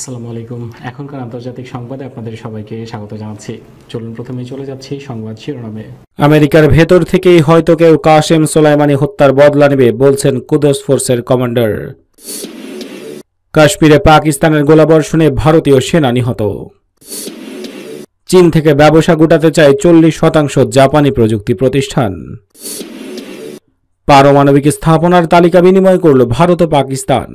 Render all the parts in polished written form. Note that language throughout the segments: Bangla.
আসসালামু আলাইকুম। এখনকার আন্তর্জাতিক সংবাদে আপনাদের সবাইকে স্বাগত জানাচ্ছি। চলুন প্রথমেই চলে যাচ্ছি সংবাদ শিরোনামে। আমেরিকার ভেতর থেকেই হয়তো কেউ কাসেম সোলাইমানি হত্যার বদলা নেবে বলছেন কুদস ফোর্সের কমান্ডার। কাশ্মীরে পাকিস্তানের গোলাবর্ষণে ভারতীয় সেনা নিহত। চীন থেকে ব্যবসা গুটাতে চায় 40% জাপানি প্রযুক্তি প্রতিষ্ঠান। পারমাণবিক স্থাপনার তালিকা বিনিময় করল ভারত ও পাকিস্তান।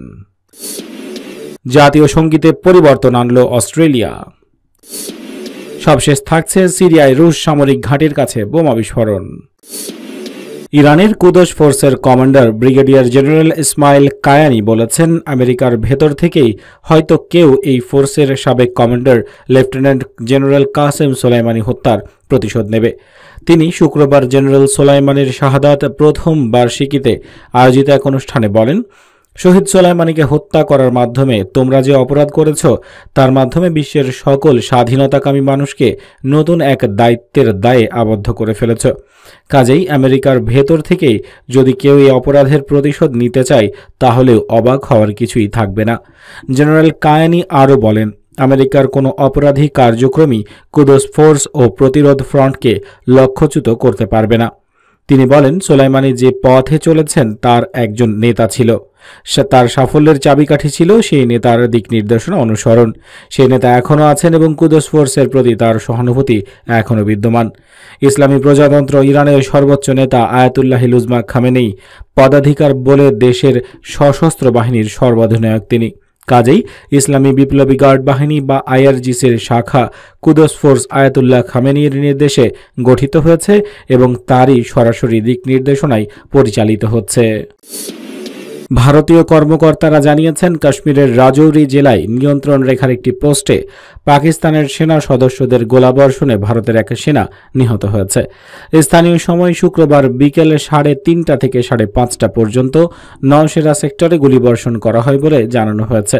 জাতীয় সঙ্গীতে পরিবর্তন আনল অস্ট্রেলিয়া। সবশেষ থাকছে সিরিয়ায় রুশ সামরিক ঘাঁটির কাছে বোমা বিস্ফোরণ। ইরানের কুদস ফোর্সের commander brigadier general Ismail Kayani বলেছেন, আমেরিকার ভেতর থেকেই হয়তো কেউ এই ফোর্সের সাবেক commander lieutenant general Qasem Soleimani হত্যার প্রতিশোধ নেবে। তিনি শুক্রবার জেনারেল সোলাইমানির শাহাদাত প্রথম বার্ষিকীতে আয়োজিত এক অনুষ্ঠানে বলেন, শহীদ সোলাইমানিকে হত্যা করার মাধ্যমে তোমরা যে অপরাধ করেছ তার মাধ্যমে বিশ্বের সকল স্বাধীনতাকামী মানুষকে নতুন এক দায়িত্বের দায়ে আবদ্ধ করে ফেলেছ। কাজেই আমেরিকার ভেতর থেকেই যদি কেউ এই অপরাধের প্রতিশোধ নিতে চায় তাহলেও অবাক হওয়ার কিছুই থাকবে না। জেনারেল কায়ানি আরও বলেন, আমেরিকার কোনো অপরাধী কার্যক্রমই কুদস ফোর্স ও প্রতিরোধ ফ্রন্টকে লক্ষ্যচ্যুত করতে পারবে না। তিনি বলেন, সোলাইমানি যে পথে চলেছেন তার একজন নেতা ছিল, তার সাফল্যের চাবিকাঠি ছিল সেই নেতার দিক নির্দেশনা অনুসরণ। সেই নেতা এখনও আছেন এবং কুদস ফোর্সের প্রতি তার সহানুভূতি এখনও বিদ্যমান। ইসলামী প্রজাতন্ত্র ইরানের সর্বোচ্চ নেতা আয়াতুল্লাহ লুজমা খামেনেই পদাধিকার বলে দেশের সশস্ত্র বাহিনীর সর্বাধিনায়ক তিনি। কাজেই ইসলামী বিপ্লবী গার্ড বাহিনী বা আইআরজিসির শাখা কুদস ফোর্স আয়াতুল্লাহ খামেনির নির্দেশে গঠিত হয়েছে এবং তারই সরাসরি দিক নির্দেশনায় পরিচালিত হচ্ছে। ভারতীয় কর্মকর্তারা জানিয়েছেন, কাশ্মীরের রাজৌরি জেলায় নিয়ন্ত্রণ রেখার একটি পোস্টে পাকিস্তানের সেনা সদস্যদের গোলাবর্ষণে ভারতের এক সেনা নিহত হয়েছে। স্থানীয় সময় শুক্রবার বিকেল 3:30 থেকে 5:30 পর্যন্ত নওশেরা সেক্টরে গুলিবর্ষণ করা হয় বলে জানানো হয়েছে।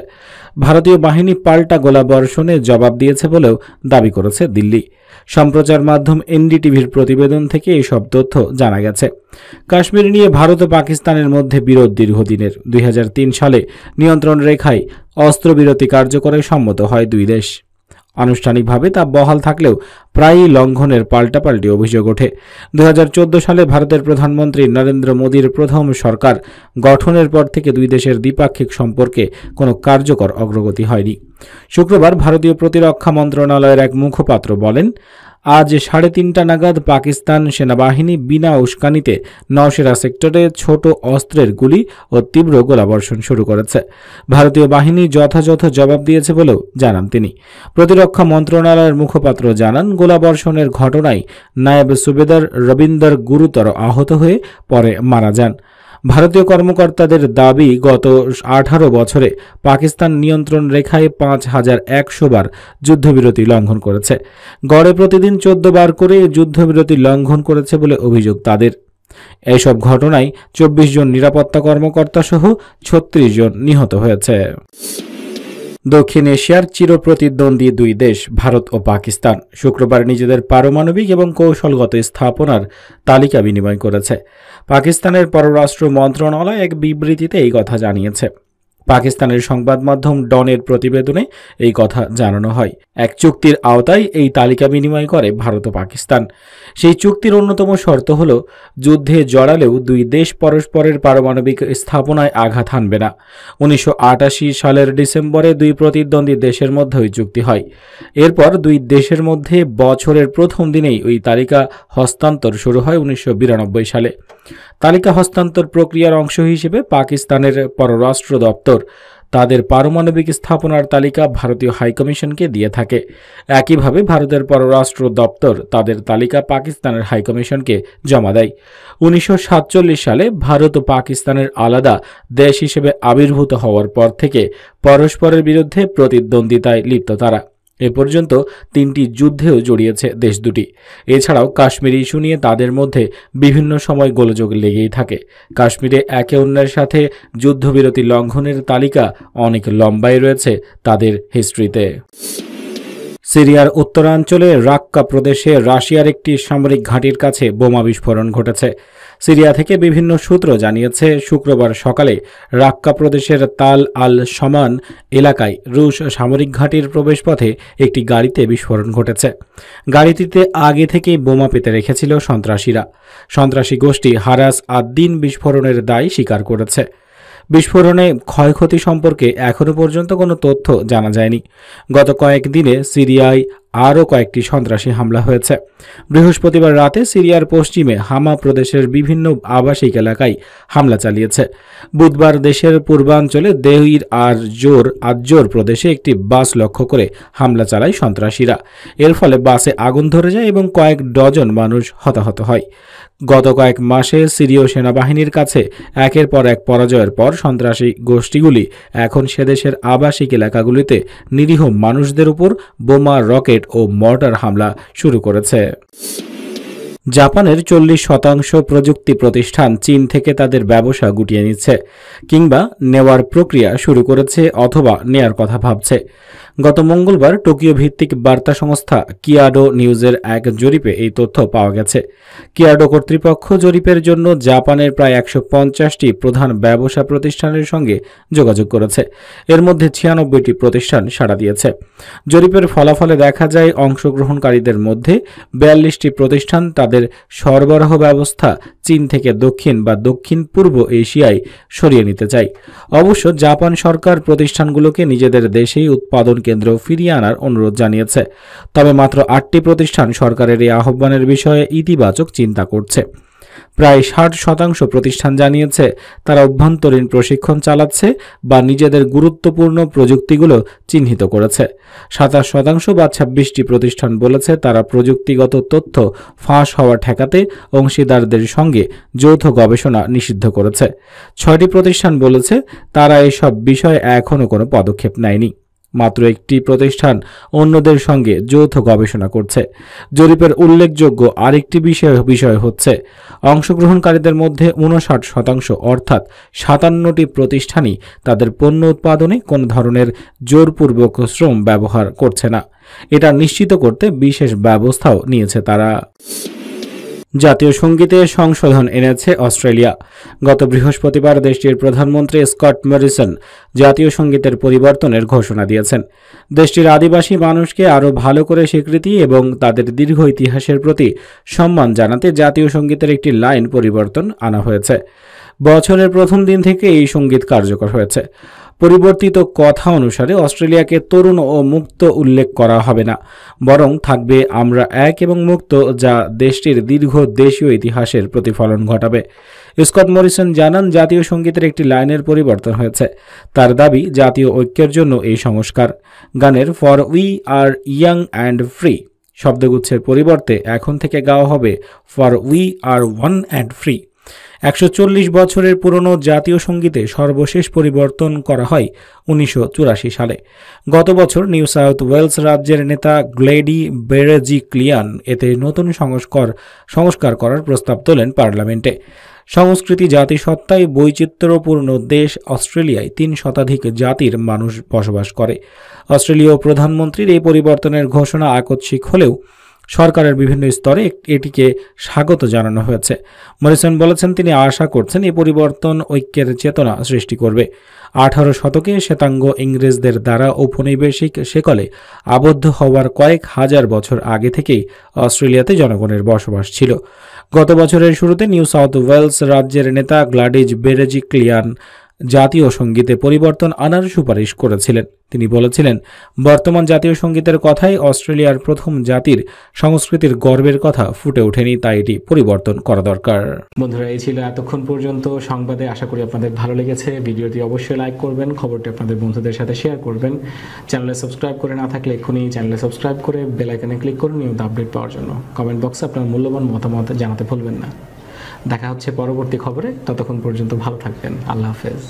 ভারতীয় বাহিনী পাল্টা গোলাবর্ষণে জবাব দিয়েছে বলেও দাবি করেছে দিল্লি। সম্প্রচার মাধ্যম এনডিটিভির প্রতিবেদন থেকে এসব তথ্য জানা গেছে। কাশ্মীর নিয়ে ভারত ও পাকিস্তানের মধ্যে বিরোধ দীর্ঘদিনের। 2003 সালে নিয়ন্ত্রণ রেখায় অস্ত্রবিরতি কার্যকরে সম্মত হয় দুই দেশ। আনুষ্ঠানিকভাবে তা বহাল থাকলেও প্রায়ই লঙ্ঘনের পাল্টাপাল্টি অভিযোগ ওঠে। 2014 সালে ভারতের প্রধানমন্ত্রী নরেন্দ্র মোদীর প্রথম সরকার গঠনের পর থেকে দুই দেশের দ্বিপাক্ষিক সম্পর্কে কোনো কার্যকর অগ্রগতি হয়নি। শুক্রবার ভারতীয় প্রতিরক্ষা মন্ত্রণালয়ের এক মুখপাত্র বলেন, আজ 3:30 নাগাদ পাকিস্তান সেনাবাহিনী বিনা উস্কানিতে নওশেরা সেক্টরে ছোট অস্ত্রের গুলি ও তীব্র গোলাবর্ষণ শুরু করেছে। ভারতীয় বাহিনী যথাযথ জবাব দিয়েছে বলেও জানান তিনি। প্রতিরক্ষা মন্ত্রণালয়ের মুখপাত্র জানান, গোলাবর্ষণের ঘটনায় নায়েব সুবেদার রবীন্দর গুরুতর আহত হয়ে পরে মারা যান। ভারতীয় কর্মকর্তাদের দাবি, গত 18 বছরে পাকিস্তান নিয়ন্ত্রণ রেখায় 5100 বার যুদ্ধবিরতি লঙ্ঘন করেছে। গড়ে প্রতিদিন 14 বার করে যুদ্ধবিরতি লঙ্ঘন করেছে বলে অভিযোগ তাদের। এসব ঘটনায় 24 জন নিরাপত্তা কর্মকর্তা সহ 36 জন নিহত হয়েছে। দক্ষিণ এশিয়ার চিরপ্রতিদ্বন্দ্বী দুই দেশ ভারত ও পাকিস্তান শুক্রবার নিজেদের পারমাণবিক এবং কৌশলগত স্থাপনার তালিকা বিনিময় করেছে। পাকিস্তানের পররাষ্ট্র মন্ত্রণালয় এক বিবৃতিতে এই কথা জানিয়েছে। পাকিস্তানের সংবাদ মাধ্যম ডনের প্রতিবেদনে এই কথা জানানো হয়। এক চুক্তির আওতায় এই তালিকা বিনিময় করে ভারত ও পাকিস্তান। সেই চুক্তির অন্যতম শর্ত হল, যুদ্ধে জড়ালেও দুই দেশ পরস্পরের পারমাণবিক স্থাপনায় আঘাত হানবে না। 1988 সালের ডিসেম্বরে দুই প্রতিদ্বন্দ্বী দেশের মধ্যে ওই চুক্তি হয়। এরপর দুই দেশের মধ্যে বছরের প্রথম দিনেই ওই তালিকা হস্তান্তর শুরু হয় 1992 সালে। তালিকা হস্তান্তর প্রক্রিয়ার অংশ হিসেবে পাকিস্তানের পররাষ্ট্র দপ্তর তাদের পারমাণবিক স্থাপনার তালিকা ভারতীয় হাইকমিশনকে দিয়ে থাকে। একইভাবে ভারতের পররাষ্ট্র দপ্তর তাদের তালিকা পাকিস্তানের হাইকমিশনকে জমা দেয়। 1947 সালে ভারত ও পাকিস্তানের আলাদা দেশ হিসেবে আবির্ভূত হওয়ার পর থেকে পরস্পরের বিরুদ্ধে প্রতিদ্বন্দ্বিতায় লিপ্ত তারা। এ পর্যন্ত 3টি যুদ্ধেও জড়িয়েছে দেশ দুটি। এছাড়াও কাশ্মীর ইস্যু নিয়ে তাদের মধ্যে বিভিন্ন সময় গোলযোগ লেগেই থাকে। কাশ্মীরে একে অন্যের সাথে যুদ্ধবিরতি লঙ্ঘনের তালিকা অনেক লম্বাই রয়েছে তাদের হিস্ট্রিতে। সিরিয়ার উত্তরাঞ্চলে রাক্কা প্রদেশে রাশিয়ার একটি সামরিক ঘাঁটির কাছে বোমা বিস্ফোরণ ঘটেছে। সিরিয়া থেকে বিভিন্ন সূত্র জানিয়েছে শুক্রবার সকালে রাক্কা প্রদেশের তাল আল সমান এলাকায় রুশ সামরিক ঘাঁটির প্রবেশপথে একটি গাড়িতে বিস্ফোরণ ঘটেছে। গাড়িটিতে আগে থেকেই বোমা পেতে রেখেছিল সন্ত্রাসীরা। সন্ত্রাসী গোষ্ঠী হারাস আদ-দিন বিস্ফোরণের দায় স্বীকার করেছে। বিস্ফোরণে ক্ষয়ক্ষতি সম্পর্কে এখনও পর্যন্ত কোনো তথ্য জানা যায়নি। গত কয়েকদিনে সিরিয়ায় আরও কয়েকটি সন্ত্রাসী হামলা হয়েছে। বৃহস্পতিবার রাতে সিরিয়ার পশ্চিমে হামা প্রদেশের বিভিন্ন আবাসিক এলাকায় হামলা চালিয়েছে। বুধবার দেশের পূর্বাঞ্চলে দেহির আজজোর প্রদেশে একটি বাস লক্ষ্য করে হামলা চালায় সন্ত্রাসীরা। এর ফলে বাসে আগুন ধরে যায় এবং কয়েক ডজন মানুষ হতাহত হয়। গত কয়েক মাসে সিরীয় সেনাবাহিনীর কাছে একের পর এক পরাজয়ের পর সন্ত্রাসী গোষ্ঠীগুলি এখন সেদেশের আবাসিক এলাকাগুলিতে নিরীহ মানুষদের উপর বোমা, রকেট ও মর্টার হামলা শুরু করেছে। জাপানের 40% প্রযুক্তি প্রতিষ্ঠান চীন থেকে তাদের ব্যবসা গুটিয়ে নিচ্ছে, কিংবা নেওয়ার প্রক্রিয়া শুরু করেছে অথবা নেয়ার কথা ভাবছে। গত মঙ্গলবার টোকিও ভিত্তিক বার্তা সংস্থা কিয়াডো নিউজের এক জরিপে এই তথ্য পাওয়া গেছে। কিয়াডো কর্তৃপক্ষ জরিপের জন্য জাপানের প্রায় 150টি প্রধান ব্যবসা প্রতিষ্ঠানের সঙ্গে যোগাযোগ করেছে। এর মধ্যে 96টি প্রতিষ্ঠান সাড়া দিয়েছে। জরিপের ফলাফলে দেখা যায় অংশগ্রহণকারীদের মধ্যে 42টি প্রতিষ্ঠান তাদের সরবরাহ ব্যবস্থা চীন থেকে দক্ষিণ বা দক্ষিণ পূর্ব এশিয়ায় সরিয়ে নিতে চায়। অবশ্য জাপান সরকার প্রতিষ্ঠানগুলোকে নিজেদের দেশেই উৎপাদন কেন্দ্র ফিরিয়ে আনার অনুরোধ জানিয়েছে। তবে মাত্র 8টি প্রতিষ্ঠান সরকারের এই আহ্বানের বিষয়ে ইতিবাচক চিন্তা করছে। প্রায় 60% প্রতিষ্ঠান জানিয়েছে তারা অভ্যন্তরীণ প্রশিক্ষণ চালাচ্ছে বা নিজেদের গুরুত্বপূর্ণ প্রযুক্তিগুলো চিহ্নিত করেছে। 27% বা 26টি প্রতিষ্ঠান বলেছে তারা প্রযুক্তিগত তথ্য ফাঁস হওয়া ঠেকাতে অংশীদারদের সঙ্গে যৌথ গবেষণা নিষিদ্ধ করেছে। 6টি প্রতিষ্ঠান বলেছে তারা এসব বিষয়ে এখনও কোনো পদক্ষেপ নেয়নি। মাত্র একটি প্রতিষ্ঠান অন্যদের সঙ্গে যৌথ গবেষণা করছে। জরিপের উল্লেখযোগ্য আরেকটি বিষয় হচ্ছে অংশগ্রহণকারীদের মধ্যে 59% অর্থাৎ 57টি প্রতিষ্ঠানই তাদের পণ্য উৎপাদনে কোন ধরনের জোরপূর্বক শ্রম ব্যবহার করছে না। এটা নিশ্চিত করতে বিশেষ ব্যবস্থাও নিয়েছে তারা। জাতীয় সঙ্গীতে সংশোধন এনেছে অস্ট্রেলিয়া। গত বৃহস্পতিবার দেশটির প্রধানমন্ত্রী স্কট মরিসন জাতীয় সঙ্গীতের পরিবর্তনের ঘোষণা দিয়েছেন। দেশটির আদিবাসী মানুষকে আরও ভালো করে স্বীকৃতি এবং তাদের দীর্ঘ ইতিহাসের প্রতি সম্মান জানাতে জাতীয় সঙ্গীতের একটি লাইন পরিবর্তন আনা হয়েছে। বছরের প্রথম দিন থেকে এই সঙ্গীত কার্যকর হয়েছে। পরিবর্তিত কথা অনুসারে অস্ট্রেলিয়াকে তরুণ ও মুক্ত উল্লেখ করা হবে না, বরং থাকবে আমরা এক এবং মুক্ত, যা দেশটির দীর্ঘ দেশীয় ইতিহাসের প্রতিফলন ঘটাবে। স্কট মরিসন জানান জাতীয় সঙ্গীতের একটি লাইনের পরিবর্তন হয়েছে। তার দাবি জাতীয় ঐক্যের জন্য এই সংস্কার। গানের for we are young and free শব্দগুচ্ছের পরিবর্তে এখন থেকে গাওয়া হবে for we are one and free. 140 বছরের পুরনো জাতীয় সঙ্গীতে সর্বশেষ পরিবর্তন করা হয় 1984 সালে। গত বছর নিউ সাউথ ওয়েলস রাজ্যের নেতা গ্লেডি বেরেজিক্লিয়ান এতে নতুন সংস্কার করার প্রস্তাব তোলেন পার্লামেন্টে। সংস্কৃতি জাতিসত্তায় বৈচিত্র্যপূর্ণ দেশ অস্ট্রেলিয়ায় 3 শতাধিক জাতির মানুষ বসবাস করে। অস্ট্রেলীয় প্রধানমন্ত্রীর এই পরিবর্তনের ঘোষণা আকস্মিক হলেও সরকারের বিভিন্ন স্তরে এটিকে স্বাগত জানানো হয়েছে। মরিসন বলেছেন তিনি আশা করছেন এই পরিবর্তন ঐক্যের চেতনা সৃষ্টি করবে। 18 শতকে শ্বেতাঙ্গ ইংরেজদের দ্বারা ঔপনিবেশিক শেকলে আবদ্ধ হওয়ার কয়েক হাজার বছর আগে থেকেই অস্ট্রেলিয়াতে জনগণের বসবাস ছিল। গত বছরের শুরুতে নিউ সাউথ ওয়েলস রাজ্যের নেতা গ্লাডিজ বেরেজিক্লিয়ান জাতীয় সঙ্গীতে পরিবর্তন আনার সুপারিশ করেছিলেন। তিনি বলেছিলেন, বর্তমান জাতীয় সঙ্গীতের কথাই অস্ট্রেলিয়ার প্রথম জাতির সংস্কৃতির গর্বের কথা ফুটে ওঠেনি, তাই এটি পরিবর্তন করা দরকার। বন্ধুরা, এই ছিল এতক্ষণ পর্যন্ত সংবাদে। আশা করি আপনাদের ভালো লেগেছে। ভিডিওটি অবশ্যই লাইক করবেন, খবরটি আপনাদের বন্ধুদের সাথে শেয়ার করবেন। চ্যানেলে সাবস্ক্রাইব করে না থাকলে এক্ষুনি চ্যানেলে সাবস্ক্রাইব করে বেল আইকনে ক্লিক করুন নিয়মিত আপডেট পাওয়ার জন্য। কমেন্ট বক্সে আপনার মূল্যবান মতামত জানাতে ভুলবেন না। দেখা হচ্ছে পরবর্তী খবরে। ততক্ষণ পর্যন্ত ভালো থাকবেন। আল্লাহ হাফেজ।